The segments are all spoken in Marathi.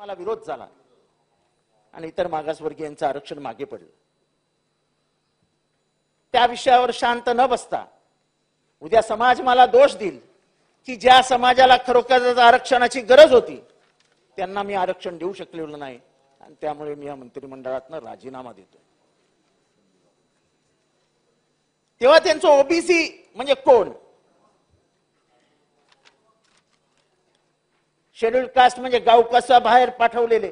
मला विरोध झाला आणि इतर मागासवर्गीयांचं आरक्षण मागे पडलं. त्या विषयावर शांत न बसता उद्या समाज मला दोष देईल की ज्या समाजाला खरोखर आरक्षणाची गरज होती त्यांना मी आरक्षण देऊ शकलेलो नाही आणि त्यामुळे मी या मंत्रिमंडळातनं राजीनामा देतो. तेव्हा त्यांचं ओबीसी म्हणजे कोण, शेड्यूल कास्ट म्हणजे गाव कसा बाहेर पाठवलेले,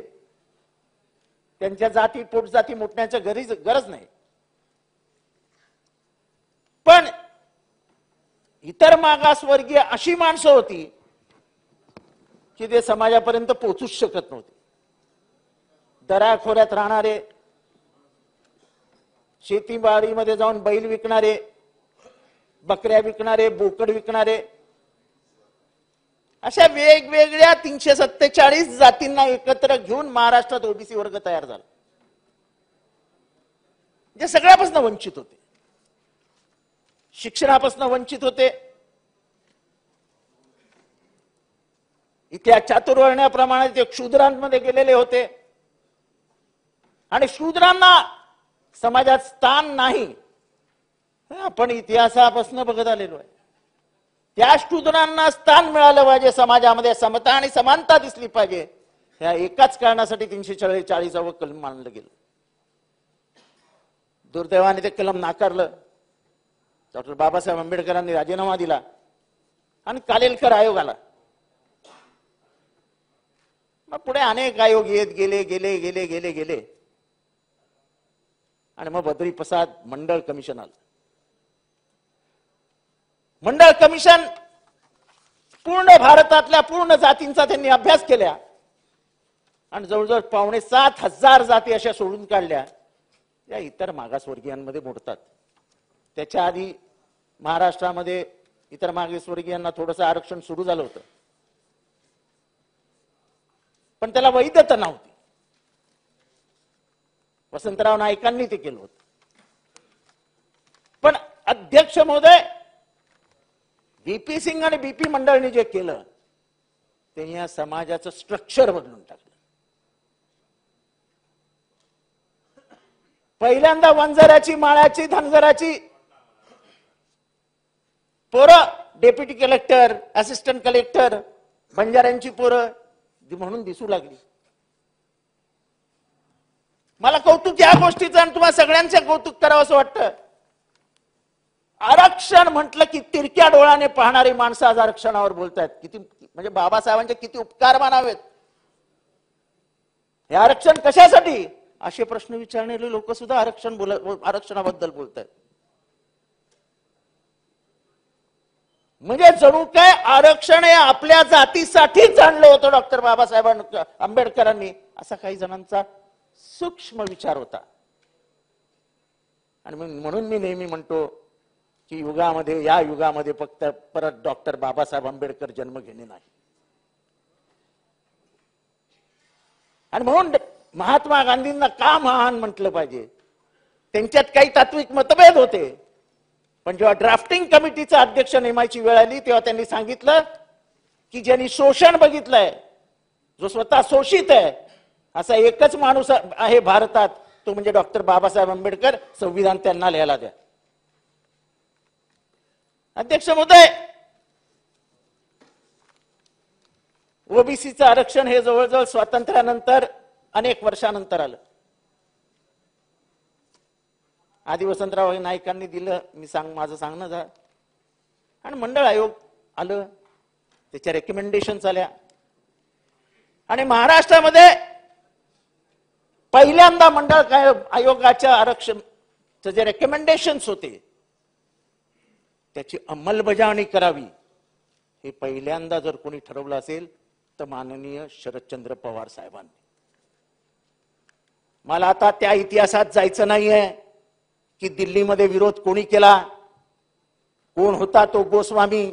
त्यांच्या जाती पोटजाती मोठण्याची गरज नाही. पण इतर मागासवर्गीय अशी माणसं होती की ते समाजापर्यंत पोहोचूच शकत नव्हते. दराखोऱ्यात राहणारे, शेतीबाडीमध्ये जाऊन बैल विकणारे, बकऱ्या विकणारे, बोकड विकणारे, अशा वेगवेगळ्या 347 जातींना एकत्र घेऊन महाराष्ट्रात ओबीसी वर्ग तयार झाला. जे सगळ्यापासून वंचित होते, शिक्षणापासून वंचित होते, इतिहास चातुर्वर्ण्याप्रमाणे ते शूद्रांमध्ये गेलेले होते आणि शूद्रांना समाजात स्थान नाही आपण इतिहासापासून बघत आलेलो आहे. त्या शूद्रांना स्थान मिळालं पाहिजे, समाजामध्ये समता आणि समानता दिसली पाहिजे, या एकाच कारणासाठी 340व कलम मानलं गेलं. दुर्दैवाने ते कलम नाकारलं. डॉक्टर बाबासाहेब आंबेडकरांनी राजीनामा दिला आणि कालेलकर आयोग आला. मग पुढे अनेक आयोग येत गेले गेले गेले गेले गेले आणि मग बद्री प्रसाद मंडळ कमिशन आलं. मंडळ कमिशन पूर्ण भारतातल्या पूर्ण जातींचा त्यांनी अभ्यास केला आणि जवळजवळ 5,700 जाती अशा सोडून काढल्या या इतर मागासवर्गीयांमध्ये मोडतात. त्याच्या आधी महाराष्ट्रामध्ये इतर मागासवर्गीयांना थोडंसं आरक्षण सुरू झालं होतं, पण त्याला वैधता नव्हती. वसंतराव नाईकांनी ते केलं होतं. पण अध्यक्ष महोदय बीपी सिंग आणि बीपी मंडळनी जे केलं ते या समाजाचं स्ट्रक्चर बदलून टाकलं. पहिल्यांदा वंजाराची, माळ्याची, धनगराची पोरं डेप्युटी कलेक्टर, असिस्टंट कलेक्टर, बंजाऱ्यांची पोरं म्हणून दिसू लागली. मला कौतुक या गोष्टीचं आणि तुम्हाला सगळ्यांचं कौतुक करावं असं वाटतं. आरक्षण म्हटलं की तिरक्या डोळ्याने पाहणारी माणसं आज आरक्षणावर बोलतायत. किती म्हणजे बाबासाहेबांचे किती उपकार मानावेत. हे आरक्षण कशासाठी असे प्रश्न विचारणारे लोक सुद्धा आरक्षणाबद्दल बोलतायत. म्हणजे जणू काय आरक्षण हे आपल्या जातीसाठीच आणलं होतं डॉक्टर बाबासाहेब आंबेडकरांनी, असा काही जणांचा सूक्ष्म विचार होता. आणि म्हणून मी नेहमी म्हणतो की या युगामध्ये फक्त परत डॉक्टर बाबासाहेब आंबेडकर जन्म घेणे नाही. आणि म्हणून महात्मा गांधींना का महान म्हटलं पाहिजे. त्यांच्यात काही तात्विक मतभेद होते, पण जेव्हा ड्राफ्टिंग कमिटीचा अध्यक्ष नेमायची वेळ आली तेव्हा त्यांनी सांगितलं की ज्यांनी शोषण बघितलंय, जो स्वतः शोषित आहे, असा एकच माणूस आहे भारतात, तो म्हणजे डॉक्टर बाबासाहेब आंबेडकर. संविधान त्यांना लिहायला द्या. अध्यक्ष महोदय, ओबीसीचं आरक्षण हे जवळजवळ स्वातंत्र्यानंतर अनेक वर्षानंतर आलं. आधी वसंतराव नाईकांनी दिलं, माझं सांगणं झालं, आणि मंडळ आयोग आलं, त्याच्या रेकमेंडेशन्स आल्या आणि महाराष्ट्रामध्ये पहिल्यांदा मंडळ आयोगाच्या आरक्षणचे जे रेकमेंडेशन्स होते त्याची अंमलबजावणी करावी हे पहिल्यांदा जर कोणी ठरवलं असेल तर माननीय शरदचंद्र पवार साहेबांनी. मला आता त्या इतिहासात जायचं नाहीये की दिल्लीमध्ये विरोध कोणी केला, कोण होता तो गोस्वामी,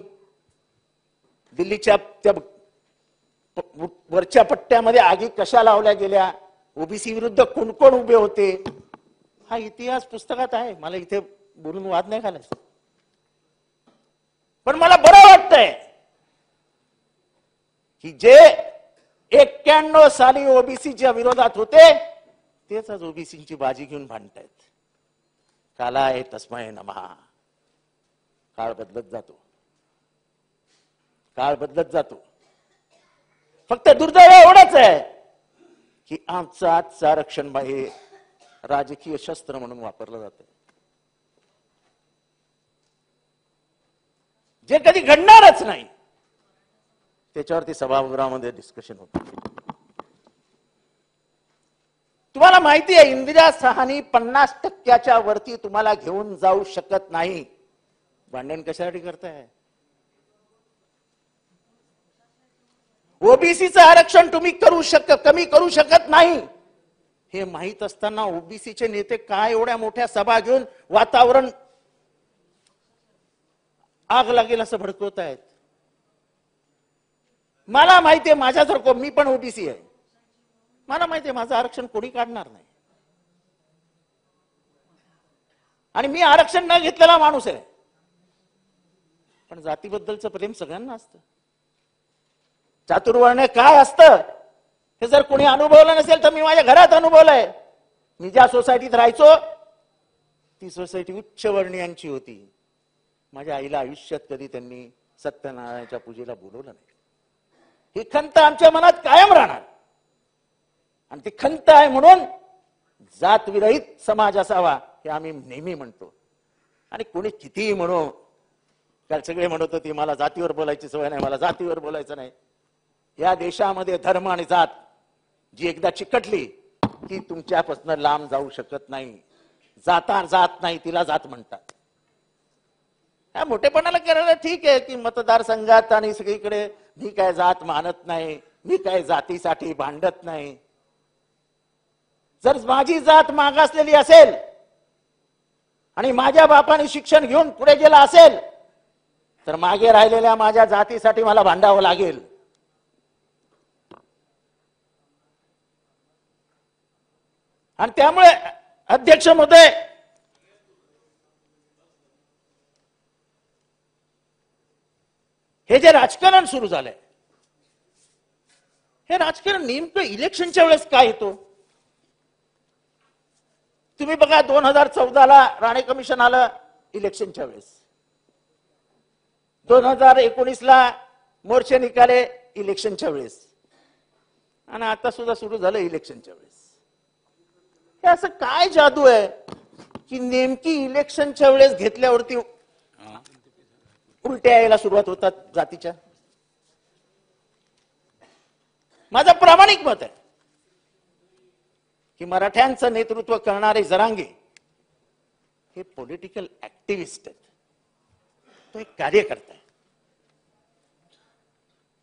दिल्लीच्या त्या वरच्या पट्ट्यामध्ये आगी कशा लावल्या गेल्या, ओबीसी विरुद्ध कोण कोण उभे होते, हा इतिहास पुस्तकात आहे. मला इथे बोलून वाद नाही घालायचा. पण मला बरं वाटतंय की जे 91 साली ओबीसीच्या विरोधात होते, तेच आज ओबीसीची बाजी घेऊन भांडतायत. कालाय तस्मै नमः. काळ बदलत जातो, काळ बदलत जातो. फक्त दुर्दैव एवढंच आहे की आमचं आजचं आरक्षण हे राजकीय शस्त्र म्हणून वापरलं जातं, जे कधी घडणारच नाही. त्याच्यावरती सभागृहामध्ये डिस्कशन होतं. तुम्हाला माहिती आहे इंदिरा सहानी 50% वरती तुम्हाला घेऊन जाऊ शकत नाही. भांडण कशासाठी करताय? ओबीसीचं आरक्षण तुम्ही कमी करू शकत नाही हे माहित असताना ओबीसीचे नेते काय एवढ्या मोठ्या सभा घेऊन वातावरण आग लागेल असं भडकवत आहेत? मला माहितीये माझ्यासारखं, मी पण ओबीसी आहे, मला माहितीये माझं आरक्षण कोणी काढणार नाही. आणि मी आरक्षण न घेतलेला माणूस आहे. पण जातीबद्दलचं प्रेम सगळ्यांना असतं. चातुर्वर्ण्य काय असतं हे जर कोणी अनुभवलं नसेल तर मी माझ्या घरात अनुभवलंय. मी ज्या सोसायटीत राहायचो ती सोसायटी उच्च वर्णीयांची होती. माझ्या आईला आयुष्यात कधी त्यांनी सत्यनारायणाच्या पूजेला बोलवलं नाही. ही खंत आमच्या मनात कायम राहणार. आणि ती खंत आहे म्हणून जातविरहित समाज असावा हे आम्ही नेहमी म्हणतो. आणि कोणी कितीही म्हणो, काल सगळे म्हणत होते मला जातीवर बोलायची सवय नाही, मला जातीवर बोलायचं नाही. या देशामध्ये धर्म आणि जात जी एकदा चिकटली ती तुमच्यापासून लांब जाऊ शकत नाही. जाता जात नाही तिला जात म्हणतात. ह्या मोठेपणाला करायला ठीक आहे की मतदारसंघात आणि सगळीकडे मी काय जात मानत नाही, मी काय जातीसाठी भांडत नाही. जर माझी जात मागासलेली असेल आणि माझ्या बापाने शिक्षण घेऊन पुढे गेला असेल तर मागे राहिलेल्या माझ्या जातीसाठी मला भांडावं लागेल. आणि त्यामुळे अध्यक्ष महोदय, हे जे राजकारण सुरू झालंय हे राजकारण नेमकं इलेक्शनच्या वेळेस काय येतो? तुम्ही बघा 2014ला राणे कमिशन आलं इलेक्शनच्या वेळेस, 2019ला मोर्चे निकाले इलेक्शनच्या वेळेस, आणि आता सुद्धा सुरू झालं इलेक्शनच्या वेळेस. हे असं काय जादू आहे की नेमकी इलेक्शनच्या वेळेस घेतल्यावरती उलट्या यायला सुरुवात होतात जातीच्या? माझं प्रामाणिक मत आहे की मराठ्यांचं नेतृत्व करणारे जरांगे हे पॉलिटिकल ऍक्टिव्हिस्ट आहेत. तो एक कार्यकर्ता आहे.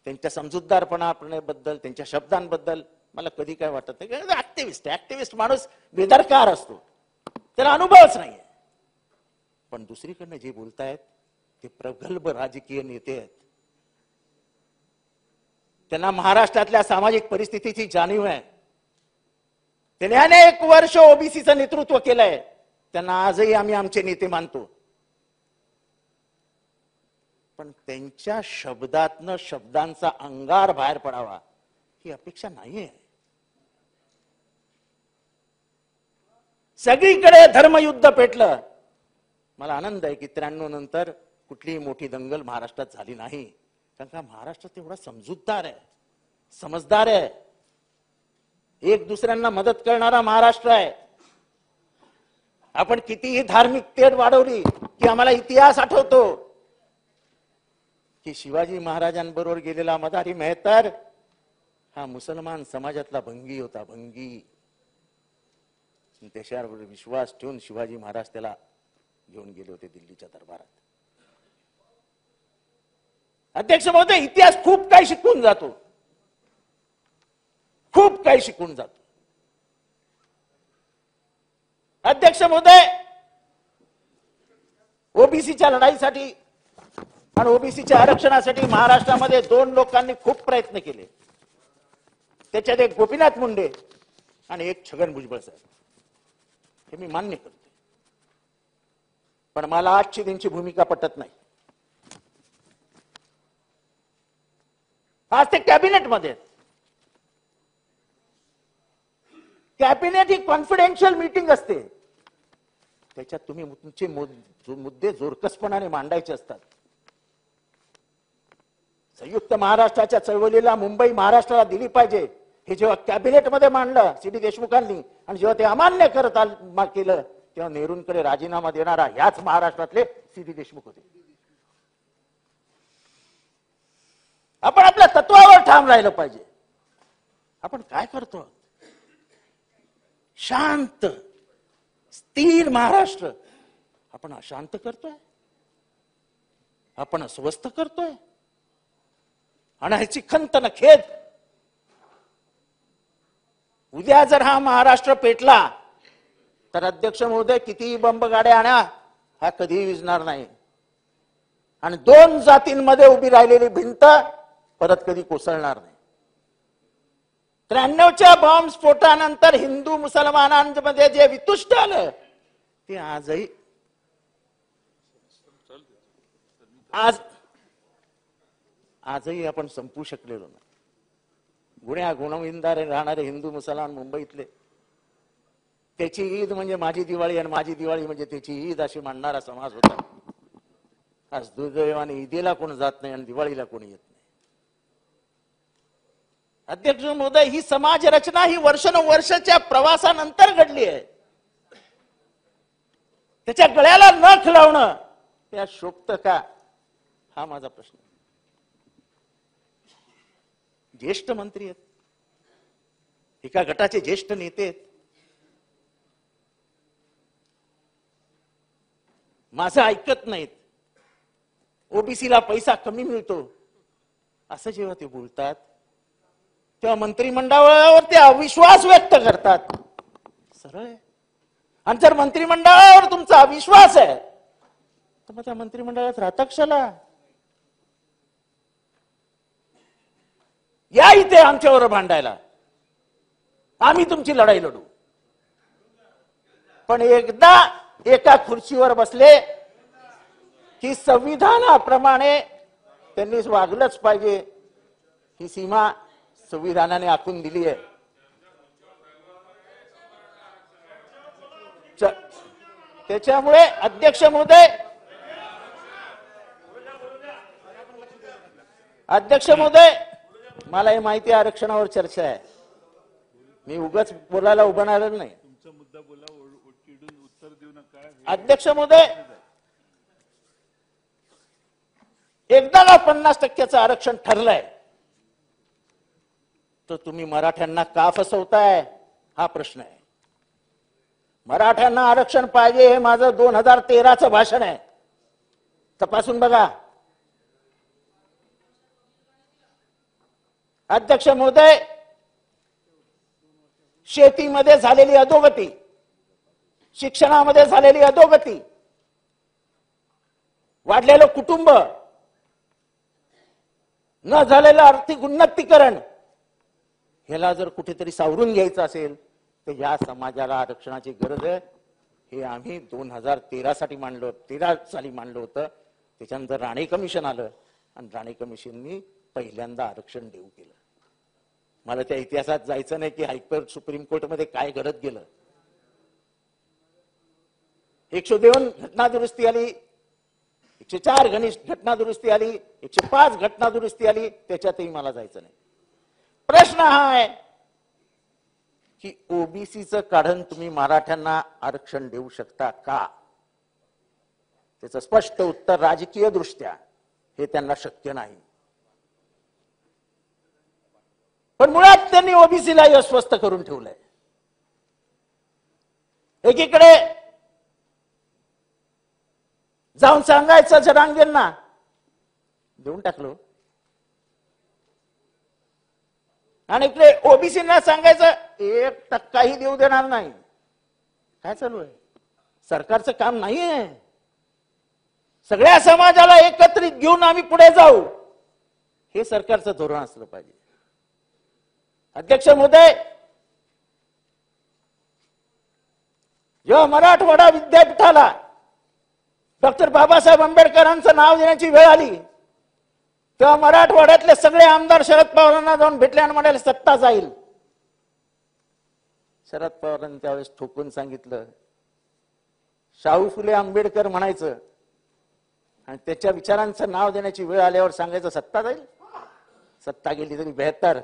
त्यांच्या समजूतदारपणाबद्दल, त्यांच्या शब्दांबद्दल मला कधी काय वाटत नाही. ऍक्टिव्हिस्ट ऍक्टिव्हिस्ट माणूस बेदरकार असतो, त्याला अनुभवच नाहीये. पण दुसरीकडनं जे बोलतायत ते प्रगल्भ राजकीय नेते आहेत. त्यांना महाराष्ट्रातल्या सामाजिक परिस्थितीची जाणीव आहे. त्यांनी अनेक वर्ष ओबीसीचं नेतृत्व केलंय. त्यांना आजही आम्ही आमचे नेते मानतो. पण त्यांच्या शब्दातनं शब्दांचा अंगार बाहेर पडावा ही अपेक्षा नाहीये. सगळीकडे धर्मयुद्ध पेटलं. मला आनंद आहे की 93 नंतर कुठलीही मोठी दंगल महाराष्ट्रात झाली नाही. कारण का महाराष्ट्र तेवढा समजूतदार आहे, समजदार आहे, एक दुसऱ्यांना मदत करणारा महाराष्ट्र आहे. आपण कितीही धार्मिक तेढ वाढवली की आम्हाला इतिहास आठवतो की शिवाजी महाराजांबरोबर गेलेला मदारी मेहतर हा मुसलमान समाजातला भंगी होता, भंगी. त्याच्यावर विश्वास ठेवून शिवाजी महाराज त्याला घेऊन गेले होते दिल्लीच्या दरबारात. अध्यक्ष महोदय, इतिहास खूप काही शिकून जातो, खूप काही शिकून जातो. अध्यक्ष महोदय, ओबीसीच्या लढाईसाठी आणि ओबीसीच्या आरक्षणासाठी महाराष्ट्रामध्ये 2 लोकांनी खूप प्रयत्न केले. त्याच्यात एक गोपीनाथ मुंडे आणि एक छगन भुजबळ साहेब. हे मी मान्य करतो. पण मला आजची त्यांची भूमिका पटत नाही. आज ते कॅबिनेट मध्ये, कॅबिनेट ही कॉन्फिडेन्शियल मीटिंग असते, त्याच्यात तुम्ही तुमचे मुद्दे जोरकसपणाने मांडायचे असतात. संयुक्त महाराष्ट्राच्या चळवळीला मुंबई महाराष्ट्राला दिली पाहिजे हे जेव्हा कॅबिनेटमध्ये मांडलं सी डी देशमुखांनी, आणि जेव्हा ते अमान्य करत केलं तेव्हा नेहरूंकडे राजीनामा देणारा याच महाराष्ट्रातले सी डी देशमुख होते. आपण आपल्या तत्वावर ठाम राहिलं पाहिजे. आपण काय करतो? शांत स्थिर महाराष्ट्र आपण अशांत करतोय, आपण अस्वस्थ करतोय, आणि ह्याची खंत न खेद. उद्या जर हा महाराष्ट्र पेटला तर अध्यक्ष महोदय कितीही बंब गाड्या आणा, हा कधीही विझणार नाही. आणि दोन जातींमध्ये उभी राहिलेली भिंत परत कधी कोसळणार नाही. 93च्या बॉम्ब स्फोटानंतर हिंदू मुसलमानांमध्ये जे वितुष्ट आलं ते आजही आपण संपू शकलेलो नाही. गुण्यागुणविंदारे राहणारे हिंदू मुसलमान मुंबईतले, त्याची ईद म्हणजे माझी दिवाळी आणि माझी दिवाळी म्हणजे त्याची ईद अशी मानणारा समाज होता. आज दुर्दैवाने ईदेला कोण जात नाही आणि दिवाळीला कोणी येत नाही. अध्यक्ष महोदय, ही समाज रचना ही वर्षानुवर्षाच्या प्रवासानंतर घडली आहे. त्याच्या गळ्याला नख लावणं त्या शोभतं का, हा माझा प्रश्न. ज्येष्ठ मंत्री आहेत, एका गटाचे ज्येष्ठ नेते आहेत. माझं ऐकत नाहीत, ओबीसीला पैसा कमी मिळतो असं जेव्हा ते बोलतात तेव्हा मंत्रिमंडळावर ते अविश्वास व्यक्त करतात. सरळ आहे. आणि जर मंत्रिमंडळावर तुमचा अविश्वास आहे तर मग त्या मंत्रिमंडळात राहता कशाला? या इथे आमच्यावर भांडायला, आम्ही तुमची लढाई लढू. पण एकदा एका खुर्चीवर बसले की संविधानाप्रमाणे त्यांनी वागलंच पाहिजे. ही सीमा संविधानाने आखून दिली आहे. त्याच्यामुळे अध्यक्ष महोदय मला हे माहिती आहे आरक्षणावर चर्चा आहे. मी उगाच बोलायला उभं राहिलेलो नाही. अध्यक्ष महोदय, एकदा का 50% आरक्षण ठरलंय तर तुम्ही मराठ्यांना का फसवताय हा प्रश्न आहे. मराठ्यांना आरक्षण पाहिजे हे माझं 2013चं भाषण आहे, तपासून बघा. अध्यक्ष महोदय, शेतीमध्ये झालेली अधोगती, शिक्षणामध्ये झालेली अधोगती, वाढलेलं कुटुंब, न झालेलं आर्थिक उन्नतीकरण, ह्याला जर कुठेतरी सावरून घ्यायचं असेल तर या समाजाला आरक्षणाची गरज आहे. हे आम्ही 2013 साली मांडलं होतं. त्याच्यानंतर राणे कमिशन आलं आणि राणे कमिशननी पहिल्यांदा आरक्षण देऊ केलं. मला त्या इतिहासात जायचं नाही की हायकोर्ट सुप्रीम कोर्टमध्ये काय घडत गेलं. 102 घटना दुरुस्ती आली, 104 घटना दुरुस्ती आली, 105 घटना दुरुस्ती आली, त्याच्यातही मला जायचं नाही. प्रश्न हा आहे की ओबीसीचं काढून तुम्ही मराठ्यांना आरक्षण देऊ शकता का? त्याचं स्पष्ट उत्तर राजकीय दृष्ट्या हे त्यांना शक्य नाही. पण मुळात त्यांनी ओबीसीला अस्वस्थ करून ठेवलंय. एकीकडे जाऊन सांगायचं जरांगेंना, देऊन टाकलो, आणि इकडे ओबीसींना सांगायचं 1% देऊ देणार नाही. काय चालू आहे? सरकारचं काम नाहीये. सगळ्या समाजाला एकत्रित घेऊन आम्ही पुढे जाऊ, हे सरकारचं धोरण असलं पाहिजे. अध्यक्ष महोदय, जेव्हा मराठवाडा विद्यापीठाला डॉक्टर बाबासाहेब आंबेडकरांचं नाव देण्याची वेळ आली तेव्हा मराठवाड्यातले सगळे आमदार शरद पवारांना जाऊन भेटले आणि म्हणाले सत्ता जाईल. शरद पवारांनी त्यावेळेस ठोकून सांगितलं, शाहू फुले आंबेडकर म्हणायचं आणि त्याच्या विचारांचं नाव देण्याची वेळ आल्यावर सांगायचं सत्ता जाईल, सत्ता गेली तरी बेहतर,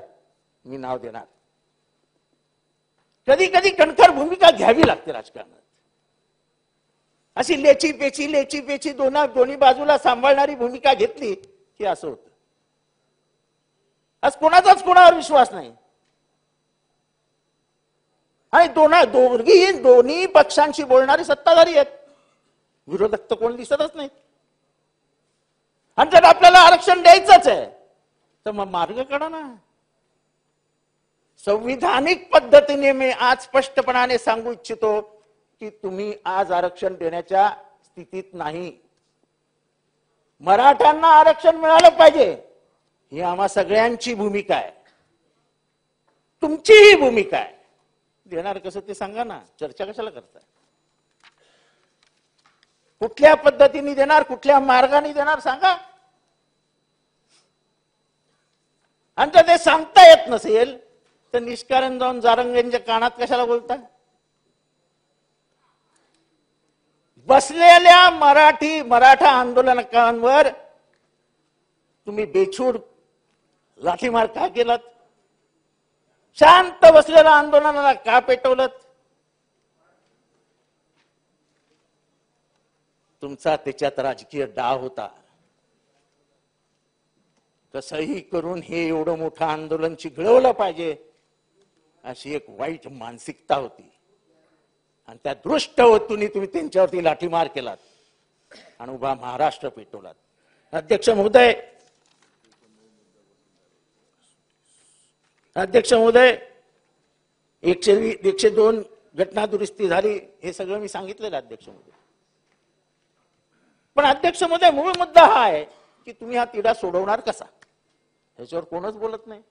मी नाव देणार. कधी कधी कणखर भूमिका घ्यावी लागते राजकारणात. अशी लेची पेची दोन्ही बाजूला सांभाळणारी भूमिका घेतली की असं होतं. आज कोणाचाच कोणावर विश्वास नाही आणि दोन्ही पक्षांशी बोलणारी सत्ताधारी आहेत, विरोधक तर कोण दिसतच नाहीत. आणि जर आपल्याला आरक्षण द्यायचंच आहे तर मग मार्ग काढा ना. संविधानिक पद्धतीने मी आज स्पष्टपणाने सांगू इच्छितो की तुम्ही आज आरक्षण देण्याच्या स्थितीत नाही. मराठ्यांना आरक्षण मिळालं पाहिजे ही आम्हा सगळ्यांची भूमिका आहे, तुमचीही भूमिका आहे. देणार कसं ते सांगा ना, चर्चा कशाला करताय? कुठल्या पद्धतीने देणार, कुठल्या मार्गाने देणार सांगा. आणि जर ते सांगता येत नसेल तर निष्कारण जाऊन जारंगेंच्या कानात कशाला बोलता? बसलेल्या मराठा आंदोलकांवर तुम्ही बेछूट लाठीमार का केलात? शांत बसलेल्या आंदोलनाला का पेटवलं? तुमचा त्याच्यात राजकीय डाव होता. कसंही करून हे एवढं मोठं आंदोलन चिघळवलं पाहिजे अशी एक वाईट मानसिकता होती आणि त्या दृष्ट हेतूने तुम्ही त्यांच्यावरती लाठीमार केलात आणि उभा महाराष्ट्र पेटवलात. अध्यक्ष महोदय 102 घटना दुरुस्ती झाली हे सगळं मी सांगितलेलं अध्यक्ष महोदय. पण अध्यक्ष महोदय मूळ मुद्दा हा आहे की तुम्ही हा तिढा सोडवणार कसा, ह्याच्यावर कोणच बोलत नाही.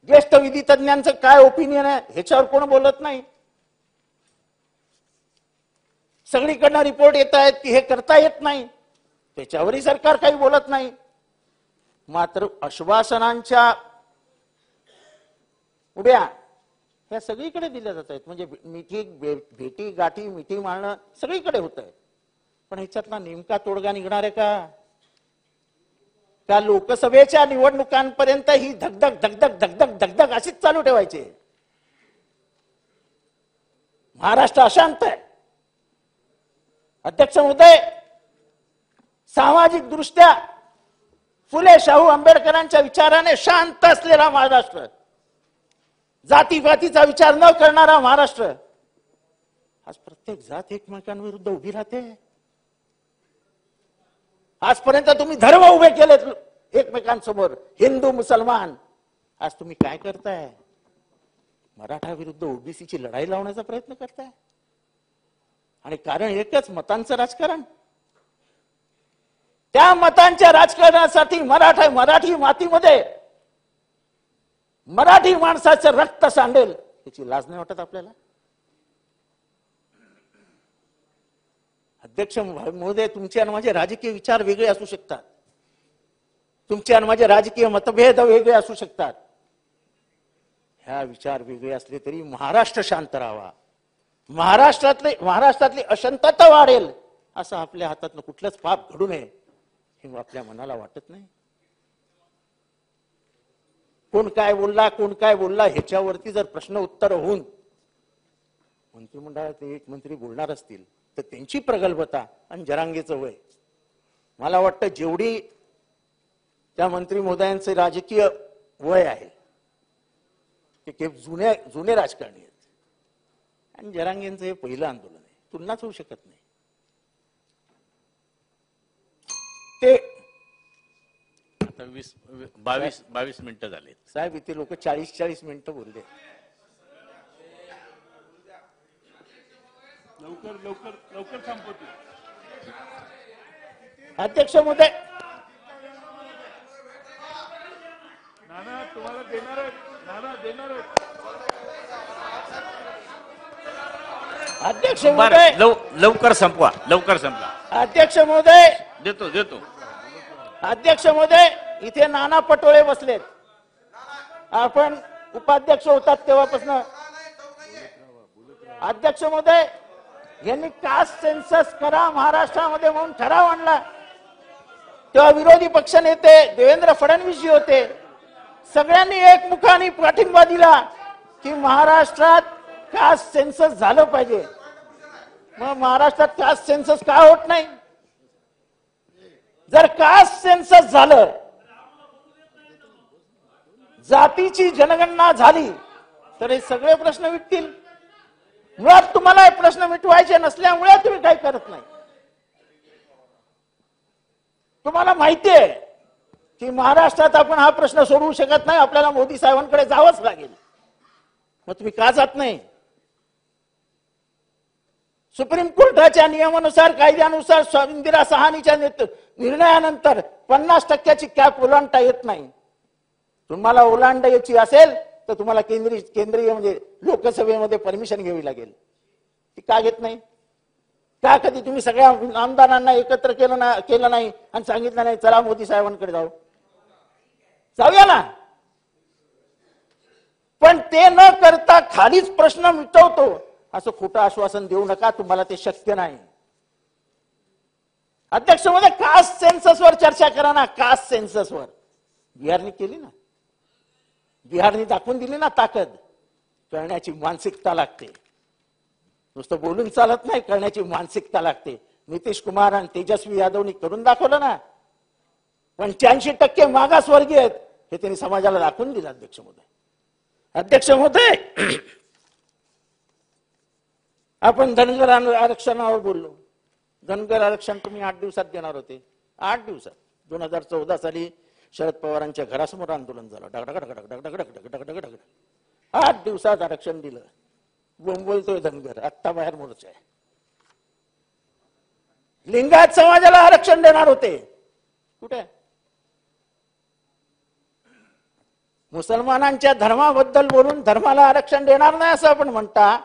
ज्येष्ठ विधी तज्ञांचं काय ओपिनियन आहे ह्याच्यावर कोण बोलत नाही. सगळीकडनं रिपोर्ट येत आहेत की हे करता येत नाही, त्याच्यावरही सरकार काही बोलत नाही. मात्र आश्वासनांच्या उड्या ह्या सगळीकडे दिल्या जात आहेत. म्हणजे भेटी गाठी मिठी मारणं सगळीकडे होत आहे. पण ह्याच्यातला नेमका तोडगा निघणार आहे का? त्या लोकसभेच्या निवडणुकांपर्यंत ही धगधग धगधग धगधग धगधग अशीच चालू ठेवायची. महाराष्ट्र अशांत आहे. अध्यक्ष महोदय, सामाजिक दृष्ट्या फुले शाहू आंबेडकरांच्या विचाराने शांत असलेला महाराष्ट्र, जातीपातीचा विचार न करणारा महाराष्ट्र, आज प्रत्येक जात एकमेकांविरुद्ध उभी राहते. आजपर्यंत तुम्ही धर्म उभे केलेत एकमेकांसमोर, हिंदू मुसलमान. आज तुम्ही काय करताय? मराठा विरुद्ध ओबीसीची लढाई लावण्याचा प्रयत्न करताय. आणि कारण एकच, मतांचं राजकारण. त्या मतांच्या राजकारणासाठी मराठी मातीमध्ये मराठी माणसाचं रक्त सांडेल याची लाज नाही वाटत आपल्याला? अध्यक्ष महोदय, तुमचे आणि माझे राजकीय विचार वेगळे असू शकतात, तुमचे आणि माझे राजकीय मतभेद वेगळे असू शकतात. ह्या विचार वेगळे असले तरी महाराष्ट्र शांत राहावा, महाराष्ट्रातली अशांतता वाढेल असं आपल्या हातातलं कुठलंच पाप घडू नये हे आपल्या मनाला वाटत नाही. कोण काय बोलला ह्याच्यावरती जर प्रश्न उत्तर होऊन मंत्रिमंडळात एक मंत्री बोलणार असतील तर त्यांची प्रगल्भता आणि जरांगेचं वय, मला वाटतं जेवढी त्या मंत्री महोदयांचे राजकीय वय आहे ते जुने राजकारणी आहेत आणि जरांगेंचं हे पहिलं आंदोलन आहे, तुलनाच होऊ शकत नाही. ते आता 22 मिनिटं झाले साहेब, इथे लोक 40 मिनिटं बोलले. लवकर संपवतो. अध्यक्ष महोदय, नाना तुम्हाला देणार अध्यक्ष महोदय, लवकर संपवा. अध्यक्ष महोदय, देतो. अध्यक्ष महोदय, इथे नाना पटोळे बसलेत. आपण उपाध्यक्ष होतात तेव्हापासून अध्यक्ष महोदय यांनी कास्ट सेन्सस करा महाराष्ट्रामध्ये म्हणून ठराव आणला. तेव्हा विरोधी पक्षनेते देवेंद्र फडणवीस जी होते, सगळ्यांनी एकमुखाने पाठिंबा दिला की महाराष्ट्रात कास्ट सेन्सस झालं पाहिजे. मग महाराष्ट्रात कास्ट सेन्सस का होत नाही? जर कास्ट सेन्सस झालं, जातीची जनगणना झाली तर हे सगळे प्रश्न मिटतील. मुळात तुम्हाला हे प्रश्न मिटवायचे नसल्यामुळे तुम्ही काही करत नाही. तुम्हाला माहिती आहे की महाराष्ट्रात आपण हा प्रश्न सोडवू शकत नाही, आपल्याला मोदी साहेबांकडे जावंच लागेल. मग तुम्ही का जात नाही? सुप्रीम कोर्टाच्या नियमानुसार कायद्यानुसार इंदिरा सहानीच्या निर्णयानंतर 50% कॅप ओलांडता येत नाही. तुम्हाला ओलांडायची असेल तर तुम्हाला केंद्रीय म्हणजे लोकसभेमध्ये परमिशन घ्यावी लागेल. ती का घेत नाही? का कधी तुम्ही सगळ्या आमदारांना एकत्र केलं नाही आणि सांगितलं नाही चला मोदी साहेबांकडे जाऊया ना? पण ते न करता खालीच प्रश्न मिटवतो असं खोटं आश्वासन देऊ नका, तुम्हाला ते शक्य नाही. अध्यक्ष महोदय, कास्ट सेन्सस वर चर्चा करा ना. कास्ट सेन्सस वर बिहारने केली ना, बिहारने दाखवून दिली ना ताकद. करण्याची मानसिकता लागते, नुसतं बोलून चालत नाही, करण्याची मानसिकता लागते. नितीश कुमार आणि तेजस्वी यादवनी करून दाखवलं ना. 85% मागासवर्गीय आहेत हे त्यांनी समाजाला दाखवून दिलं. अध्यक्ष महोदय, अध्यक्ष महोदय, आपण धनगर आरक्षणावर बोललो. धनगर आरक्षण तुम्ही 8 दिवसात देणार होते. 8 दिवसात 2014 साली शरद पवारांच्या घरासमोर आंदोलन झालं. डगडगडगडगडगडगडगडगडगड 8 दिवसात आरक्षण दिलं. बोंबलतोय धनगर, आत्ता बाहेर मोर्चा आहे. लिंगायत समाजाला आरक्षण देणार होते, कुठे? मुसलमानांच्या धर्माबद्दल बोलून धर्माला आरक्षण देणार नाही असं आपण म्हणता,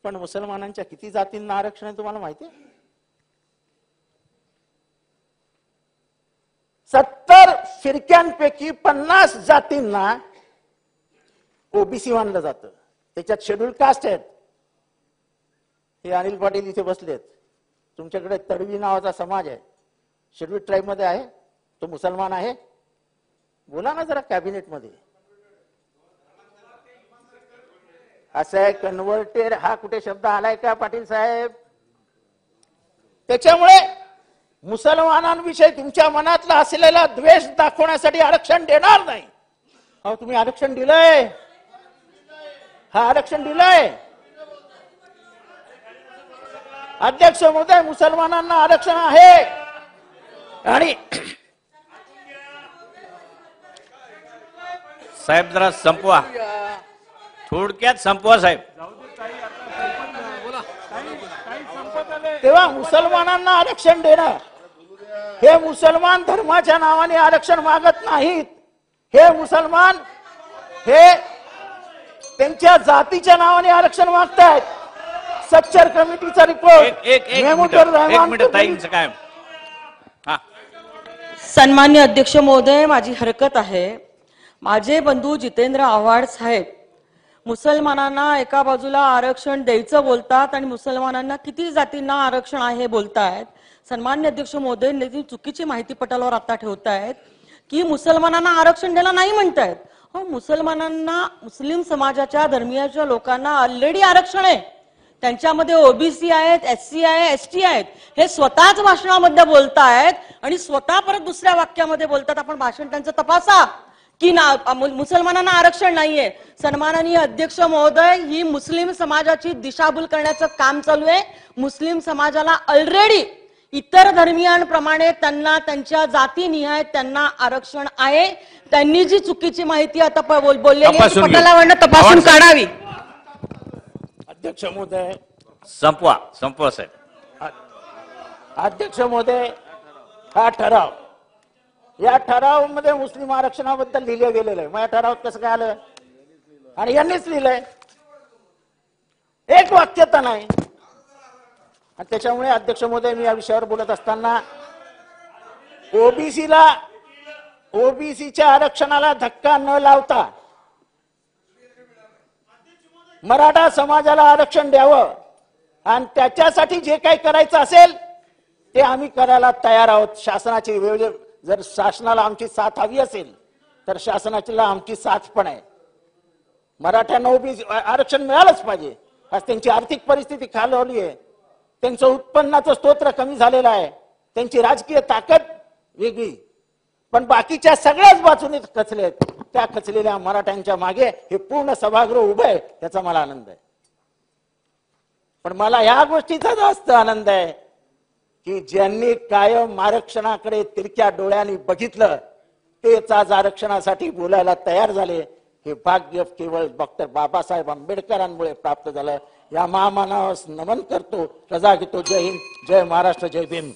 पण मुसलमानांच्या किती जातींना आरक्षण आहे तुम्हाला माहिती आहे? 70 फिरक्यांपैकी 50 जातींना ओबीसी मानलं जातं. त्याच्यात शेड्यूल कास्ट आहेत. हे अनिल पाटील इथे बसलेत. तुमच्याकडे तडवी नावाचा समाज आहे, शेड्यूल ट्राईब मध्ये आहे, तो मुसलमान आहे. बोला ना जरा कॅबिनेट मध्ये. असं आहे कन्व्हर्टेड, हा कुठे शब्द आलाय का पाटील साहेब? त्याच्यामुळे मुसलमानांविषयी तुमच्या मनातला असलेला द्वेष दाखवण्यासाठी आरक्षण देणार नाही. अहो तुम्ही आरक्षण दिलंय, हा आरक्षण दिलंय. अध्यक्ष महोदय, मुसलमानांना आरक्षण आहे आणि साहेब जरा संपवा, थोडक्यात संपवा साहेब. तेव्हा मुसलमानांना आरक्षण देणं, हे मुसलमान धर्माच्या नावाने आरक्षण मागत नाहीत. हे मुसलमान हे त्यांच्या जातीच्या नावाने आरक्षण मागतायत. सच्चर कमिटीचा रिपोर्ट एक मिनिट ताईंचं काय? हा, सन्मान्य अध्यक्ष महोदय, माझी हरकत आहे. माझे बंधू जितेंद्र आव्हाड साहेब मुसलमानांना एका बाजूला आरक्षण द्यायचं बोलतात आणि मुसलमानांना किती जातींना आरक्षण आहे बोलतायत. सन्मान्य अध्यक्ष महोदय, चुकीची माहिती पटलावर आता ठेवतायत की मुसलमानांना आरक्षण द्यायला नाही म्हणतायत. हो, मुसलमानांना, मुस्लिम समाजाच्या धर्मीयाच्या लोकांना ऑलरेडी आरक्षण आहे. त्यांच्यामध्ये ओबीसी आहेत, एससी आहे, एसटी आहेत. हे स्वतःच भाषणामध्ये बोलतायत आणि स्वतः परत दुसऱ्या वाक्यामध्ये बोलतात आपण भाषण त्यांचं तपासा की मुसलमानांना आरक्षण नाहीये. सन्माननीय अध्यक्ष महोदय, ही मुस्लिम समाजाची दिशाभूल करण्याचं काम चालू आहे. मुस्लिम समाजाला ऑलरेडी इतर धर्मियांप्रमाणे त्यांना त्यांच्या जातीनिहाय त्यांना आरक्षण आहे. त्यांनी जी चुकीची माहिती आता बोललेली आहे पटलावरनं तपासून काढावी. अध्यक्ष महोदय, संपवा साहेब. अध्यक्ष महोदय, हा ठराव, या ठरावामध्ये मुस्लिम आरक्षणाबद्दल लिहिलं गेलेलं आहे. मग या ठरावात कसं काय आलं? आणि यांनीच लिहिलंय, एक वाक्यता नाही. आणि त्याच्यामुळे अध्यक्ष महोदय, मी या विषयावर बोलत असताना ओबीसीच्या आरक्षणाला धक्का न लावता मराठा समाजाला आरक्षण द्यावं आणि त्याच्यासाठी जे काही करायचं असेल ते आम्ही करायला तयार आहोत. शासनाची वेळ जर शासनाला आमची साथ हवी असेल तर शासनाला आमची साथ पण आहे. मराठ्यांना ओबीसी आरक्षण मिळालंच पाहिजे. आज त्यांची आर्थिक परिस्थिती खालवली आहे, त्यांचं उत्पन्नाचं स्तोत्र कमी झालेलं आहे, त्यांची राजकीय ताकद वेगळी, पण बाकीच्या सगळ्याच बाजूने खचले आहेत. त्या खचलेल्या मराठ्यांच्या मागे हे पूर्ण सभागृह उभं आहे, त्याचा मला आनंद आहे. पण मला या गोष्टीचा जास्त आनंद आहे की ज्यांनी कायम आरक्षणाकडे तिरक्या डोळ्यांनी बघितलं तेच आज आरक्षणासाठी बोलायला तयार झाले. हे भाग्य केवळ डॉक्टर बाबासाहेब आंबेडकरांमुळे प्राप्त झालं. या महामानवास नमन करतो, रजा घेतो. जय हिंद, जय महाराष्ट्र, जय भीम.